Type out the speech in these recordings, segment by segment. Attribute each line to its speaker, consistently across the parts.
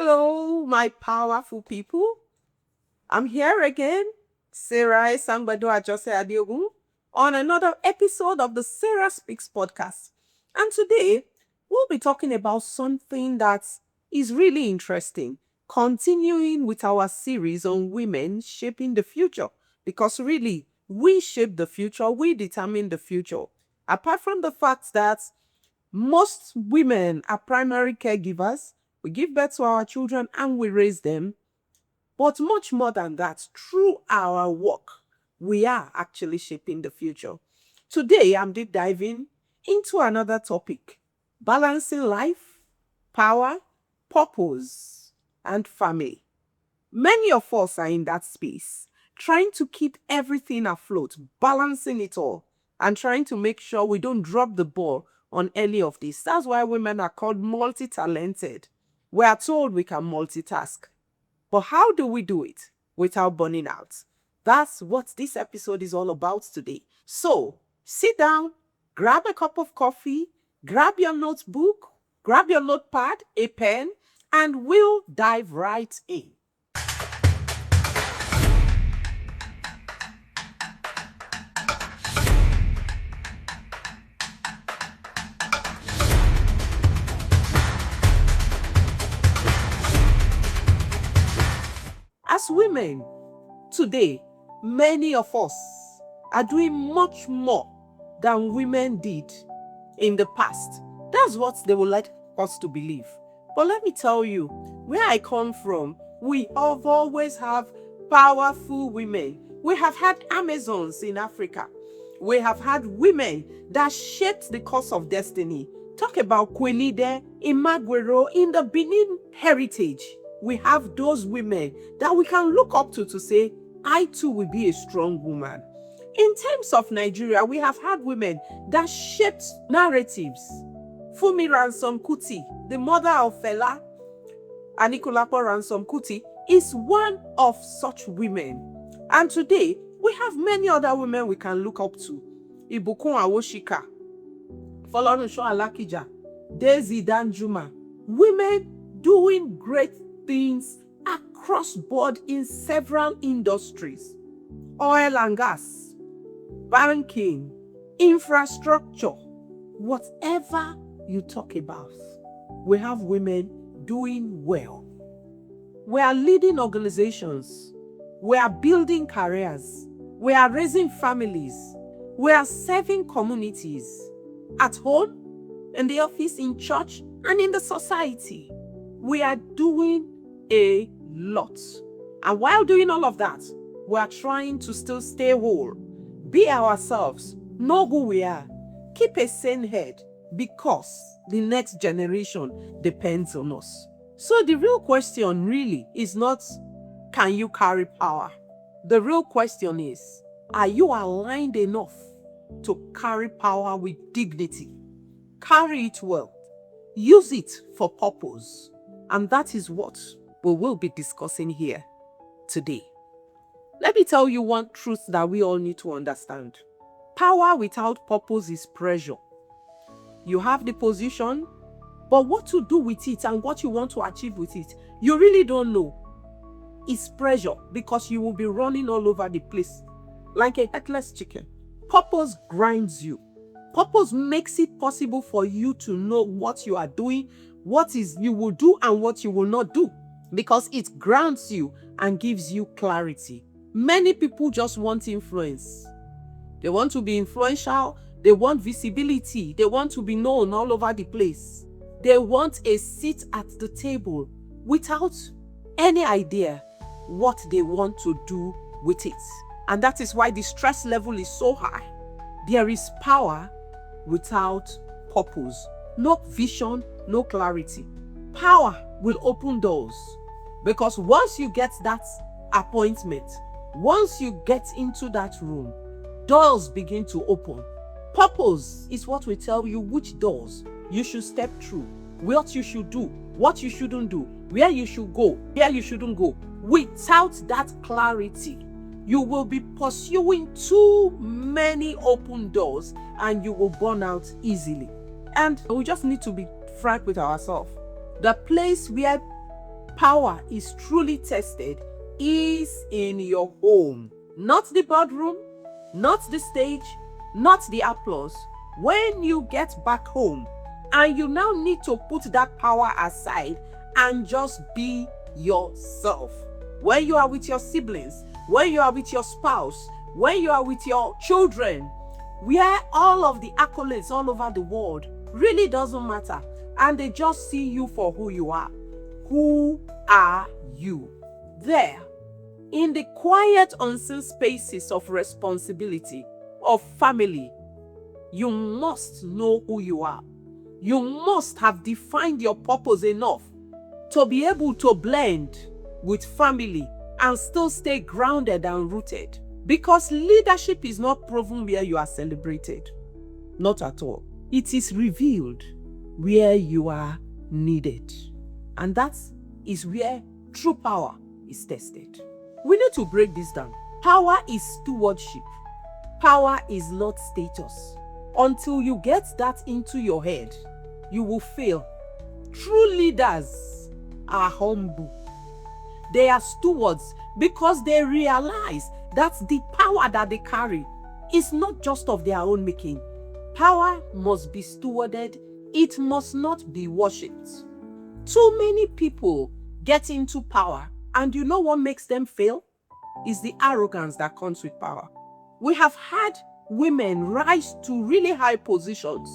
Speaker 1: Hello, my powerful people. I'm here again, Sarah Adiogun, on another episode of the SarahSpeaks Podcast. And today, we'll be talking about something that is really interesting, continuing with our series on women shaping the future. Because really, we shape the future, we determine the future. Apart from the fact that most women are primary caregivers, we give birth to our children and we raise them. But much more than that, through our work, we are actually shaping the future. Today, I'm deep diving into another topic: balancing life, power, purpose, and family. Many of us are in that space, trying to keep everything afloat, balancing it all, and trying to make sure we don't drop the ball on any of this. That's why women are called multi-talented. We are told we can multitask. But how do we do it without burning out? That's what this episode is all about today. So sit down, grab a cup of coffee, grab your notebook, grab your notepad, a pen, and we'll dive right in. As women, today, many of us are doing much more than women did in the past. That's what they would like us to believe. But let me tell you, where I come from, we have always have powerful women. We have had Amazons in Africa. We have had women that shaped the course of destiny. Talk about Quenide, Imagwero in the Benin heritage. We have those women that we can look up to say, I too will be a strong woman. In terms of Nigeria, we have had women that shaped narratives. Fumi Ransom Kuti, the mother of Fela Anikulapo Ransom Kuti, is one of such women. And today, we have many other women we can look up to. Ibukun Awoshika, Folorunsho Alakija, Daisy Danjuma. Women doing great things across board in several industries: oil and gas, banking, infrastructure, whatever you talk about, we have women doing well. We are leading organizations, we are building careers, we are raising families, we are serving communities at home, in the office, in church, and in the society. We are doing a lot. And while doing all of that, we are trying to still stay whole, be ourselves, know who we are, keep a sane head, because the next generation depends on us. So the real question really is not, can you carry power? The real question is, are you aligned enough to carry power with dignity? Carry it well. Use it for purpose. And that is what we will be discussing here today. Let me tell you one truth that we all need to understand. Power without purpose is pressure. You have the position, but what to do with it and what you want to achieve with it, you really don't know. It's pressure, because you will be running all over the place like a headless chicken. Purpose grinds you. Purpose makes it possible for you to know what you are doing, what is you will do and what you will not do, because it grounds you and gives you clarity. Many people just want influence. They want to be influential. They want visibility. They want to be known all over the place. They want a seat at the table without any idea what they want to do with it. And that is why the stress level is so high. There is power without purpose. No vision, no clarity. Power will open doors, because once you get that appointment, once you get into that room, doors begin to open. Purpose is what will tell you which doors you should step through, what you should do, what you shouldn't do, where you should go, where you shouldn't go. Without that clarity, you will be pursuing too many open doors and you will burn out easily. And we just need to be frank with ourselves. The place where power is truly tested is in your home. Not the boardroom, not the stage, not the applause. When you get back home and you now need to put that power aside and just be yourself. When you are with your siblings, when you are with your spouse, when you are with your children, where all of the accolades all over the world really doesn't matter, and they just see you for who you are. Who are you? There, in the quiet, unseen spaces of responsibility, of family, you must know who you are. You must have defined your purpose enough to be able to blend with family and still stay grounded and rooted. Because leadership is not proven where you are celebrated. Not at all. It is revealed where you are needed. And that is where true power is tested. We need to break this down. Power is stewardship. Power is not status. Until you get that into your head, you will fail. True leaders are humble. They are stewards because they realize that the power that they carry is not just of their own making. Power must be stewarded. It must not be worshipped. Too many people get into power, and you know what makes them fail? Is the arrogance that comes with power. We have had women rise to really high positions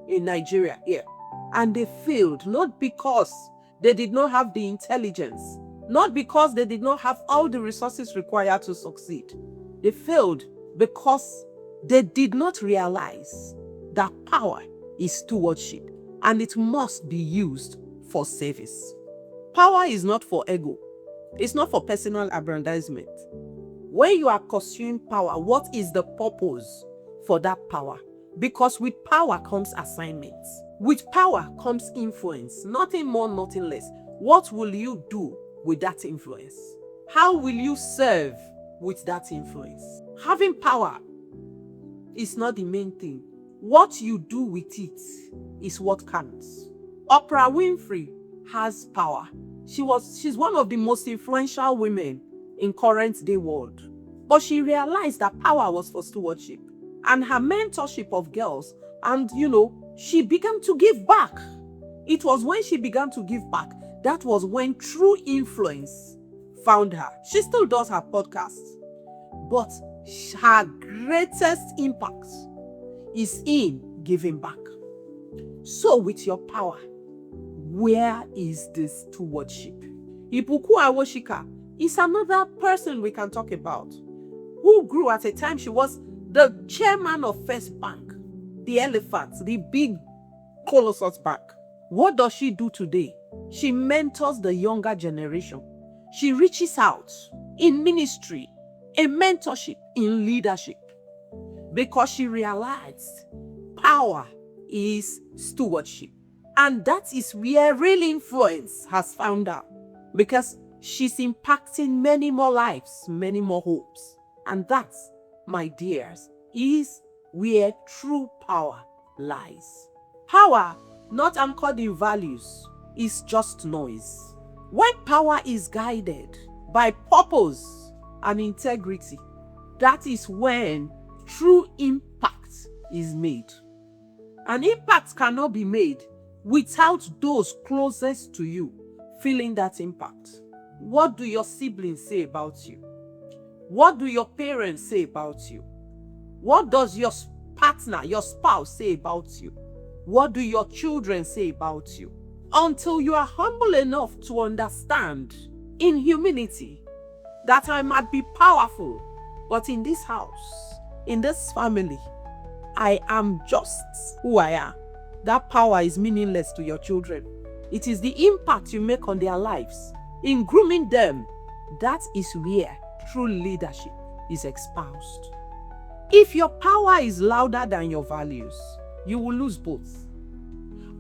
Speaker 1: in Nigeria here, and they failed not because they did not have the intelligence, not because they did not have all the resources required to succeed. They failed because they did not realize that power is stewardship and it must be used for service. Power is not for ego. It's not for personal aggrandizement. When you are pursuing power, what is the purpose for that power? Because with power comes assignments. With power comes influence. Nothing more, nothing less. What will you do with that influence? How will you serve with that influence? Having power is not the main thing. What you do with it is what counts. Oprah Winfrey has power. She's one of the most influential women in current day world. But she realized that power was for stewardship and her mentorship of girls. And she began to give back. It was when she began to give back, that was when true influence found her. She still does her podcasts, but her greatest impact is in giving back. So with your power, where is this stewardship? Ibuku Awoshika is another person we can talk about, who grew at a time. She was the chairman of First Bank, the elephant, the big Colossus Bank. What does she do today? She mentors the younger generation. She reaches out in ministry, in mentorship, in leadership, because she realized power is stewardship. And that is where real influence has found her, because she's impacting many more lives, many more hopes. And that, my dears, is where true power lies. Power, not anchored in values, is just noise. When power is guided by purpose and integrity, that is when true impact is made. An impact cannot be made without those closest to you feeling that impact. What do your siblings say about you? What do your parents say about you? What does your partner, your spouse say about you? What do your children say about you? Until you are humble enough to understand in humility that I might be powerful, but in this house, in this family, I am just who I am. That power is meaningless to your children. It is the impact you make on their lives. In grooming them, that is where true leadership is espoused. If your power is louder than your values, you will lose both.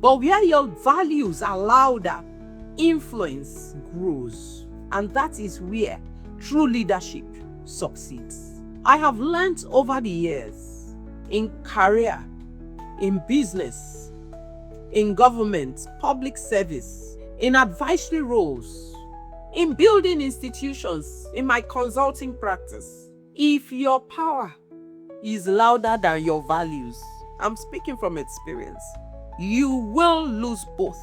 Speaker 1: But where your values are louder, influence grows. And that is where true leadership succeeds. I have learned over the years, in career, in business, in government, public service, in advisory roles, In building institutions, in my consulting practice, if your power is louder than your values, I'm speaking from experience, you will lose both.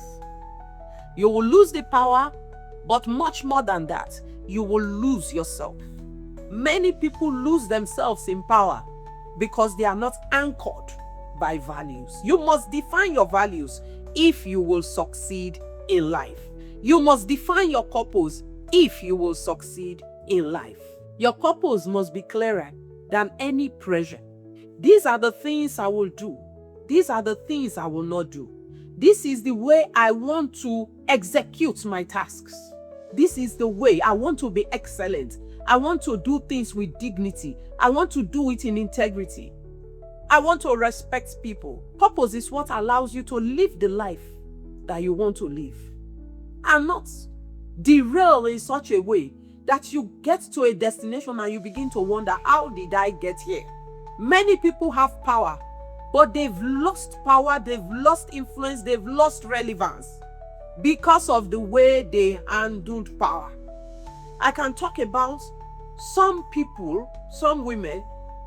Speaker 1: You will lose the power, but much more than that, you will lose yourself. Many people lose themselves in power because they are not anchored by values. You must define your values if you will succeed in life. You must define your purpose if you will succeed in life. Your purpose must be clearer than any pressure. These are the things I will do. These are the things I will not do. This is the way I want to execute my tasks. This is the way I want to be excellent. I want to do things with dignity. I want to do it in integrity. I want to respect people. Purpose is what allows you to live the life that you want to live, and not derail in such a way that you get to a destination and you begin to wonder, how did I get here? Many people have power, but they've lost power, they've lost influence, they've lost relevance because of the way they handled power. I can talk about some people, some women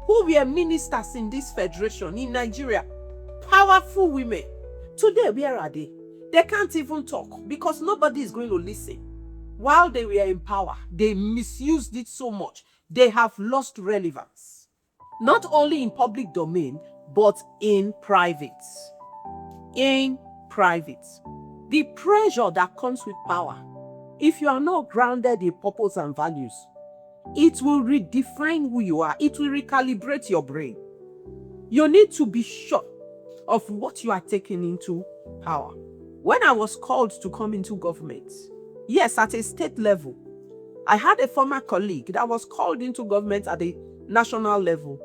Speaker 1: who were ministers in this federation in Nigeria. Powerful women. Today, where are they? They can't even talk because nobody is going to listen. While they were in power, they misused it so much. They have lost relevance. Not only in public domain, but in private. In private. The pressure that comes with power, if you are not grounded in purpose and values, it will redefine who you are. It will recalibrate your brain. You need to be sure of what you are taking into power. When I was called to come into government, yes, at a state level, I had a former colleague that was called into government at a national level.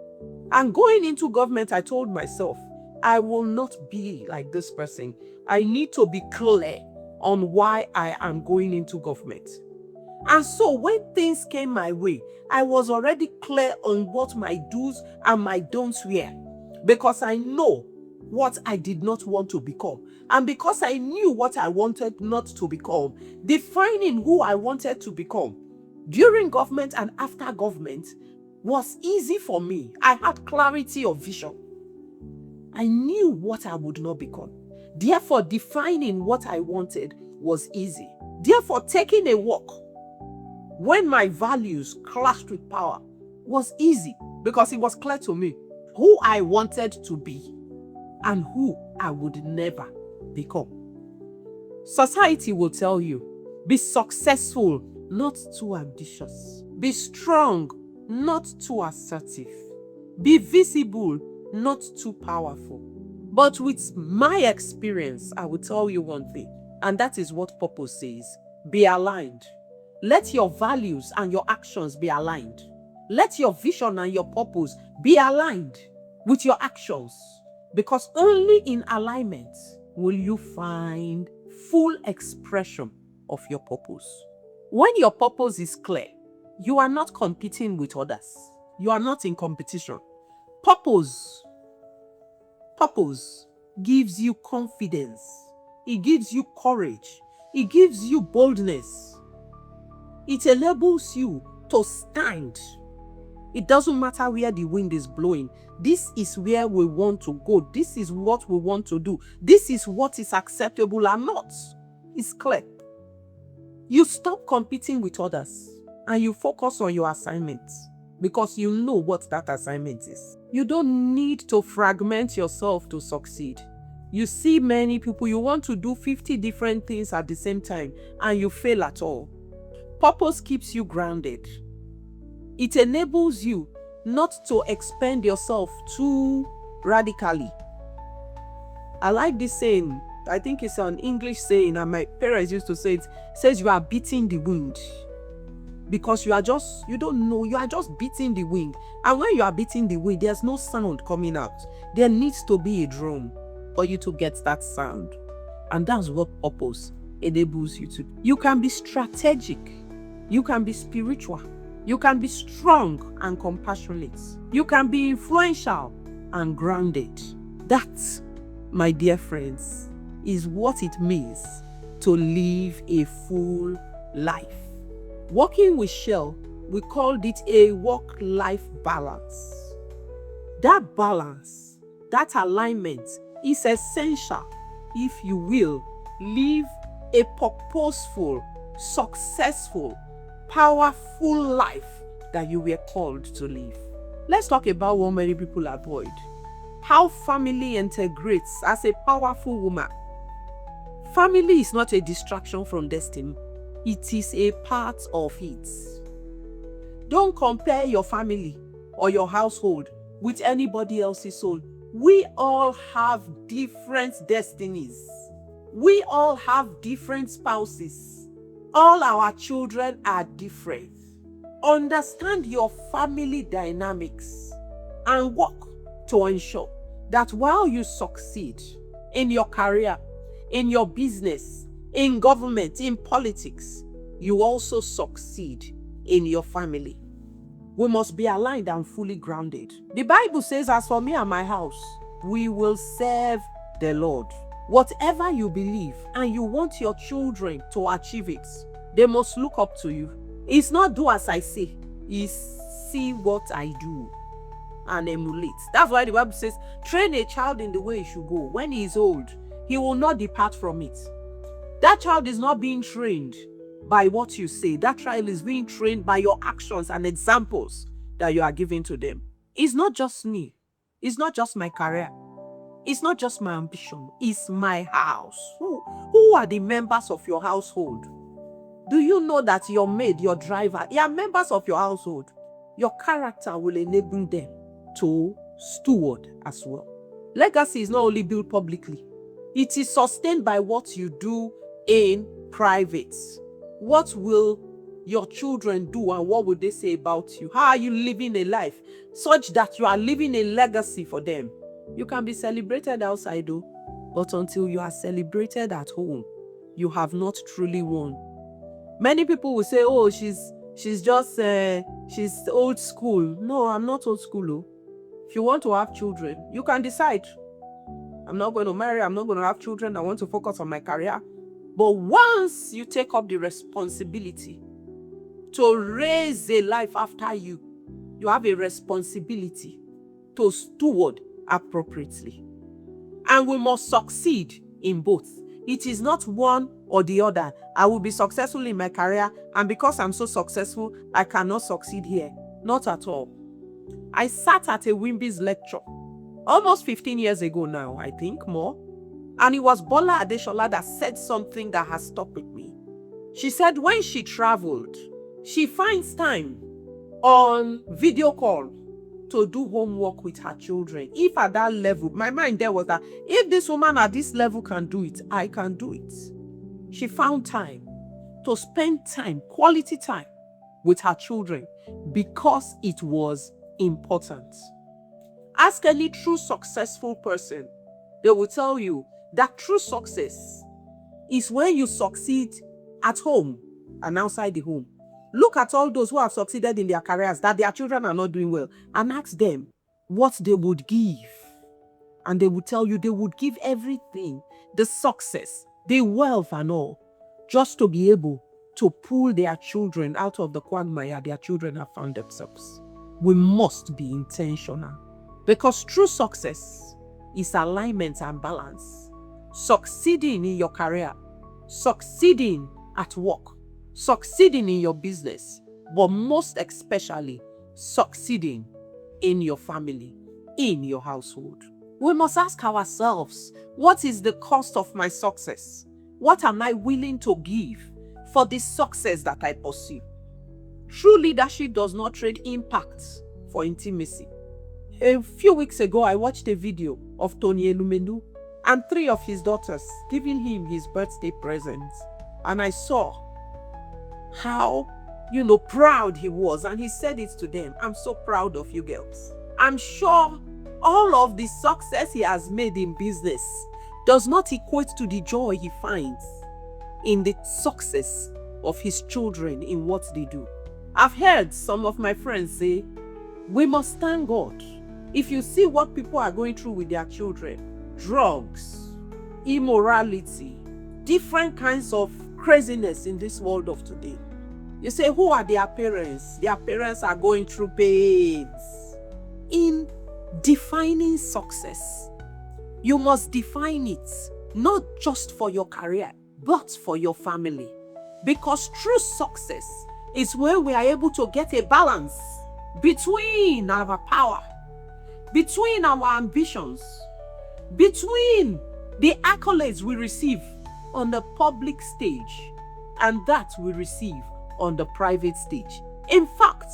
Speaker 1: And going into government, I told myself, I will not be like this person. I need to be clear on why I am going into government. And so when things came my way, I was already clear on what my do's and my don'ts were, because I know what I did not want to become. And because I knew what I wanted not to become, defining who I wanted to become during government and after government was easy for me. I had clarity of vision. I knew what I would not become. Therefore, defining what I wanted was easy. Therefore, taking a walk when my values clashed with power was easy, because it was clear to me who I wanted to be and who I would never become. Society will tell you, be successful, not too ambitious. Be strong, not too assertive. Be visible, not too powerful. But with my experience, I will tell you one thing, and that is what purpose says. Be aligned. Let your values and your actions be aligned. Let your vision and your purpose be aligned with your actions, because only in alignment will you find full expression of your purpose. When your purpose is clear, you are not competing with others. You are not in competition. Purpose gives you confidence. It gives you courage. It gives you boldness. It enables you to stand. It doesn't matter where the wind is blowing. This is where we want to go. This is what we want to do. This is what is acceptable or not. It's clear. You stop competing with others and you focus on your assignments, because you know what that assignment is. You don't need to fragment yourself to succeed. You see many people, you want to do 50 different things at the same time and you fail at all. Purpose keeps you grounded. It enables you not to expend yourself too radically. I like this saying. I think it's an English saying, and my parents used to say it. It says you are beating the wind. Because you are just beating the wind. And when you are beating the wind, there's no sound coming out. There needs to be a drum for you to get that sound. And that's what purpose enables you to do. You can be strategic. You can be spiritual. You can be strong and compassionate. You can be influential and grounded. That, my dear friends, is what it means to live a full life. Working with Shell, we called it a work-life balance. That balance, that alignment is essential if you will live a purposeful, successful, powerful life that you were called to live. Let's talk about what many people avoid. How family integrates as a powerful woman. Family is not a distraction from destiny. It is a part of it. Don't compare your family or your household with anybody else's soul. We all have different destinies. We all have different spouses. All our children are different. Understand your family dynamics and work to ensure that while you succeed in your career, in your business, in government, in politics, you also succeed in your family. We must be aligned and fully grounded. The Bible says, as for me and my house, we will serve the Lord. Whatever you believe and you want your children to achieve it, they must look up to you. It's not do as I say, it's see what I do and emulate. That's why the Bible says, train a child in the way he should go. When he is old, he will not depart from it. That child is not being trained by what you say. That child is being trained by your actions and examples that you are giving to them. It's not just me. It's not just my career. It's not just my ambition. It's my house. Who are the members of your household? Do you know that your maid, your driver, they are members of your household? Your character will enable them to steward as well. Legacy is not only built publicly. It is sustained by what you do in private. What will your children do and what will they say about you? How are you living a life such that you are leaving a legacy for them? You can be celebrated outside though, but until you are celebrated at home, you have not truly won. Many people will say, oh, she's old school. No, I'm not old school. Oh. If you want to have children, you can decide. I'm not going to marry, I'm not going to have children, I want to focus on my career. But once you take up the responsibility to raise a life after you, you have a responsibility to steward appropriately. And we must succeed in both. It is not one or the other. I will be successful in my career, and because I'm so successful, I cannot succeed here. Not at all. I sat at a Wimby's lecture almost 15 years ago now, I think more. And it was Bola Adeshola that said something that has stuck with me. She said when she traveled, she finds time on video call to do homework with her children. If at that level, my mind there was that if this woman at this level can do it, I can do it. She found time to spend time, quality time with her children because it was important. Ask any true successful person, they will tell you that true success is when you succeed at home and outside the home. Look at all those who have succeeded in their careers that their children are not doing well and ask them what they would give. And they would tell you they would give everything, the success, the wealth and all, just to be able to pull their children out of the quagmire their children have found themselves. We must be intentional because true success is alignment and balance. Succeeding in your career, succeeding at work, succeeding in your business, but most especially succeeding in your family, in your household. We must ask ourselves, what is the cost of my success? What am I willing to give for the success that I pursue? True leadership does not trade impact for intimacy. A few weeks ago, I watched a video of Tony Elumelu and 3 of his daughters giving him his birthday presents. And I saw how, proud he was. And he said it to them, I'm so proud of you girls. I'm sure all of the success he has made in business does not equate to the joy he finds in the success of his children in what they do. I've heard some of my friends say, we must thank God. If you see what people are going through with their children, drugs, immorality, different kinds of craziness in this world of today, You say, who are their parents? Their parents are going through pains. In defining success, you must define it not just for your career, but for your family. Because true success is when we are able to get a balance between our power, between our ambitions, between the accolades we receive on the public stage and that we receive on the private stage. In fact,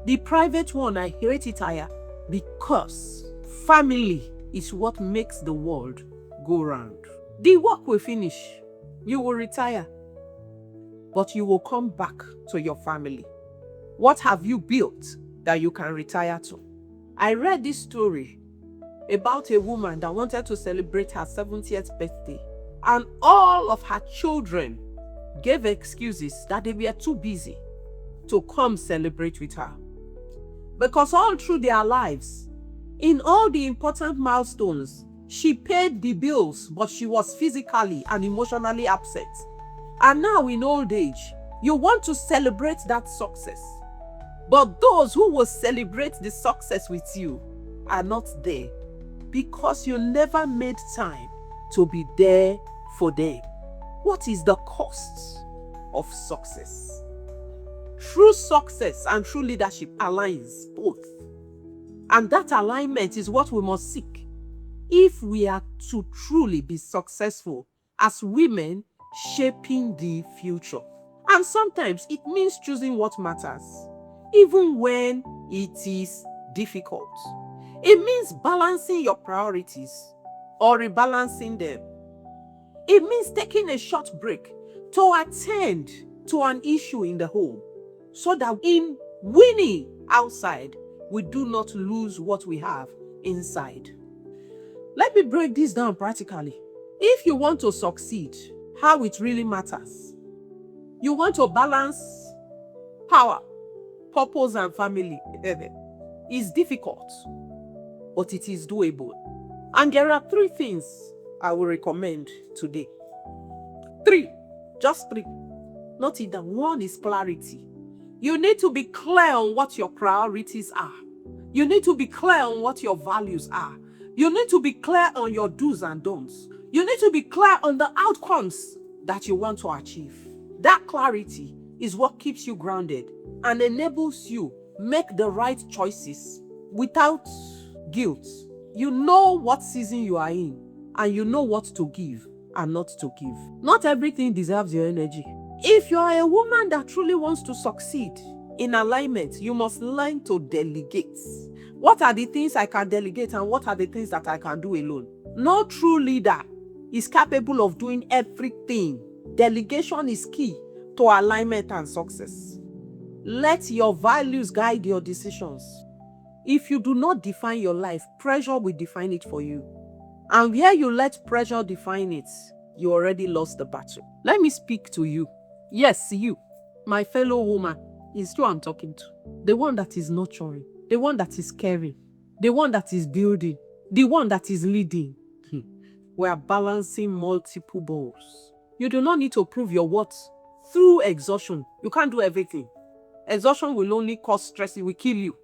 Speaker 1: the private one, I rate it higher because family is what makes the world go round. The work will finish, you will retire, but you will come back to your family. What have you built that you can retire to? I read this story about a woman that wanted to celebrate her 70th birthday, and all of her children gave excuses that they were too busy to come celebrate with her. Because all through their lives, in all the important milestones, she paid the bills, but she was physically and emotionally absent. And now in old age, you want to celebrate that success. But those who will celebrate the success with you are not there because you never made time to be there for them. What is the cost of success? True success and true leadership aligns both. And that alignment is what we must seek if we are to truly be successful as women shaping the future. And sometimes it means choosing what matters, even when it is difficult. It means balancing your priorities or rebalancing them. It means taking a short break to attend to an issue in the home so that in winning outside, we do not lose what we have inside. Let me break this down practically. If you want to succeed, how it really matters. You want to balance power, purpose, and family. It's difficult, but it is doable. And there are 3 things I will recommend today. 3, just 3. Not either. 1 is clarity. You need to be clear on what your priorities are. You need to be clear on what your values are. You need to be clear on your do's and don'ts. You need to be clear on the outcomes that you want to achieve. That clarity is what keeps you grounded and enables you make the right choices without guilt. You know what season you are in and you know what to give and not to give. Not everything deserves your energy. If you are a woman that truly wants to succeed in alignment, you must learn to delegate. What are the things I can delegate and what are the things that I can do alone? No true leader is capable of doing everything. Delegation is key to alignment and success. Let your values guide your decisions. If you do not define your life, pressure will define it for you. And where you let pressure define it, you already lost the battle. Let me speak to you. Yes, you, my fellow woman, is who I'm talking to. The one that is nurturing, the one that is caring, the one that is building, the one that is leading. We are balancing multiple balls. You do not need to prove your worth through exhaustion. You can't do everything. Exhaustion will only cause stress. It will kill you.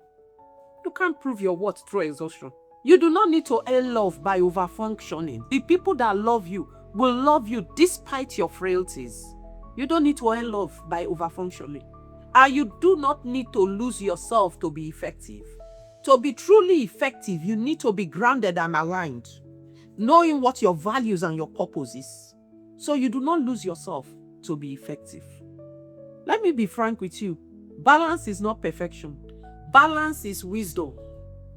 Speaker 1: You can't prove your worth through exhaustion. You do not need to earn love by overfunctioning. The people that love you will love you despite your frailties. You don't need to earn love by overfunctioning. And you do not need to lose yourself to be effective. To be truly effective, you need to be grounded and aligned, knowing what your values and your purpose is. So you do not lose yourself to be effective. Let me be frank with you. Balance is not perfection. Balance is wisdom.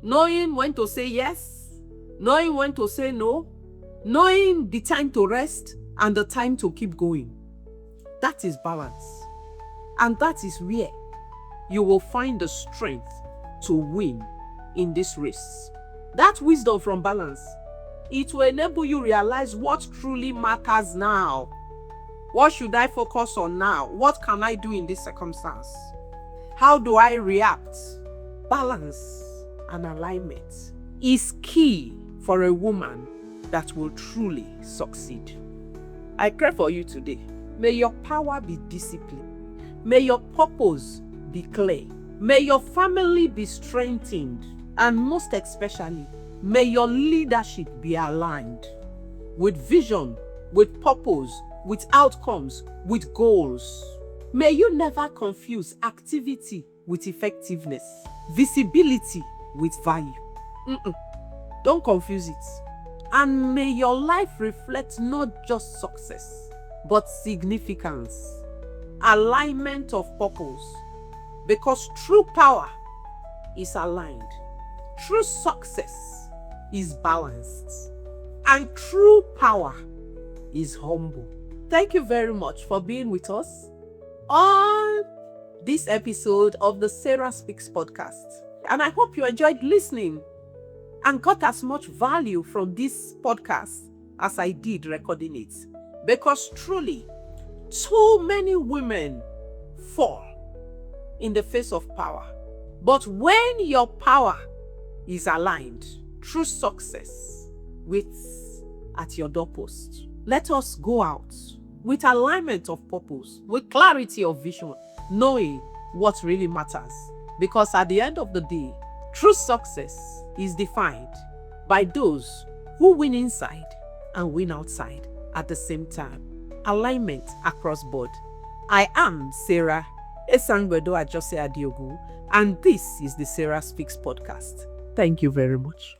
Speaker 1: Knowing when to say yes, knowing when to say no, knowing the time to rest and the time to keep going. That is balance. And that is where you will find the strength to win in this race. That wisdom from balance, it will enable you realize what truly matters now. What should I focus on now? What can I do in this circumstance? How do I react? Balance and alignment is key for a woman that will truly succeed. I pray for you today. May your power be discipline. May your purpose be clear. May your family be strengthened. And most especially, may your leadership be aligned with vision, with purpose, with outcomes, with goals. May you never confuse activity with effectiveness, visibility with value. Don't confuse it. And may your life reflect not just success, but significance, alignment of purpose. Because true power is aligned. True success is balanced. And true power is humble. Thank you very much for being with us on this episode of the Sarah Speaks Podcast. And I hope you enjoyed listening and got as much value from this podcast as I did recording it. Because truly, too many women fall in the face of power. But when your power is aligned, true success waits at your doorpost. Let us go out with alignment of purpose, with clarity of vision, knowing what really matters. Because at the end of the day, true success is defined by those who win inside and win outside at the same time. Alignment across board. I am Sarah Esangbedo Ajose Adiogu, and this is the Sarah Speaks Podcast. Thank you very much.